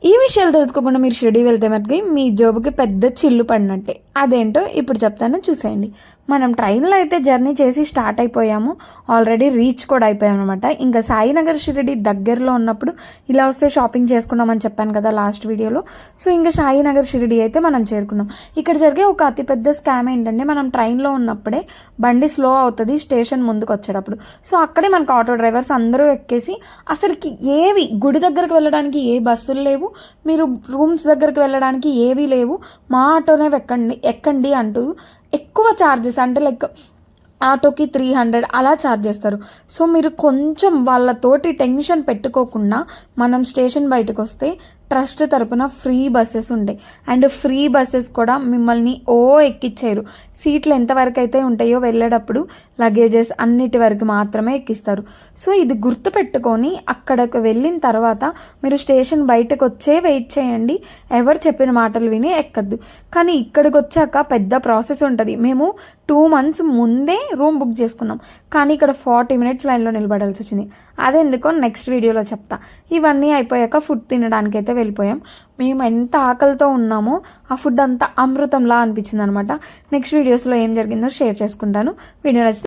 ఈ విషయాలు తెలుసుకోకుండా మీరు షిరిడి వెళ్తే మనకి మీ జోబుకి పెద్ద చిల్లు పడినట్టే. అదేంటో ఇప్పుడు చెప్తాను, చూసేయండి. మనం ట్రైన్లో అయితే జర్నీ చేసి స్టార్ట్ అయిపోయాము, ఆల్రెడీ రీచ్ కూడా అయిపోయాము అనమాట. ఇంకా సాయినగర్ షిరిడి దగ్గరలో ఉన్నప్పుడు ఇలా వస్తే షాపింగ్ చేసుకున్నామని చెప్పాను కదా లాస్ట్ వీడియోలో. సో ఇంకా సాయినగర్ షిరిడి అయితే మనం చేరుకున్నాం. ఇక్కడ జరిగే ఒక అతిపెద్ద స్కామ్ ఏంటంటే, మనం ట్రైన్లో ఉన్నప్పుడే బండి స్లో అవుతుంది స్టేషన్ ముందుకు వచ్చేటప్పుడు. సో అక్కడే మనకు ఆటో డ్రైవర్స్ అందరూ ఎక్కేసి అసలుకి ఏవి గుడి దగ్గరకు వెళ్ళడానికి ఏ బస్సులు లేవు, మీరు రూమ్స్ దగ్గరికి వెళ్ళడానికి ఏవీ లేవు, మా ఆటోనే ఎక్కండి అంటూ ఎక్కువ ఛార్జెస్, అంటే లైక్ ఆటోకి 300 అలా ఛార్జ్ చేస్తారు. సో మీరు కొంచెం వాళ్ళతోటి టెన్షన్ పెట్టుకోకుండా మనం స్టేషన్ బయటకు వస్తే ట్రస్ట్ తరపున ఫ్రీ బస్సెస్ ఉంటాయి. అండ్ ఫ్రీ బస్సెస్ కూడా మిమ్మల్ని ఎక్కిచ్చారు. సీట్లు ఎంతవరకు అయితే ఉంటాయో వెళ్ళేటప్పుడు లగేజెస్ అన్నిటి వరకు మాత్రమే ఎక్కిస్తారు. సో ఇది గుర్తుపెట్టుకొని అక్కడికి వెళ్ళిన తర్వాత మీరు స్టేషన్ బయటకు వచ్చే వెయిట్ చేయండి, ఎవరు చెప్పిన మాటలు విని ఎక్కద్దు. కానీ ఇక్కడికి వచ్చాక పెద్ద ప్రాసెస్ ఉంటుంది. మేము 2 months ముందే రూమ్ బుక్ చేసుకున్నాం, కానీ ఇక్కడ 40 minutes లైన్లో నిలబడాల్సి వచ్చింది. అదెందుకో నెక్స్ట్ వీడియోలో చెప్తా. ఇవన్నీ అయిపోయాక ఫుడ్ తినడానికైతే వెళ్ళిపోయాం. మేము ఎంత ఆకలితో ఉన్నామో ఆ ఫుడ్ అంతా అమృతంలా అనిపించింది అనమాట. నెక్స్ట్ వీడియోస్లో ఏం జరిగిందో షేర్ చేసుకుంటాను. వీడియో నచ్చితే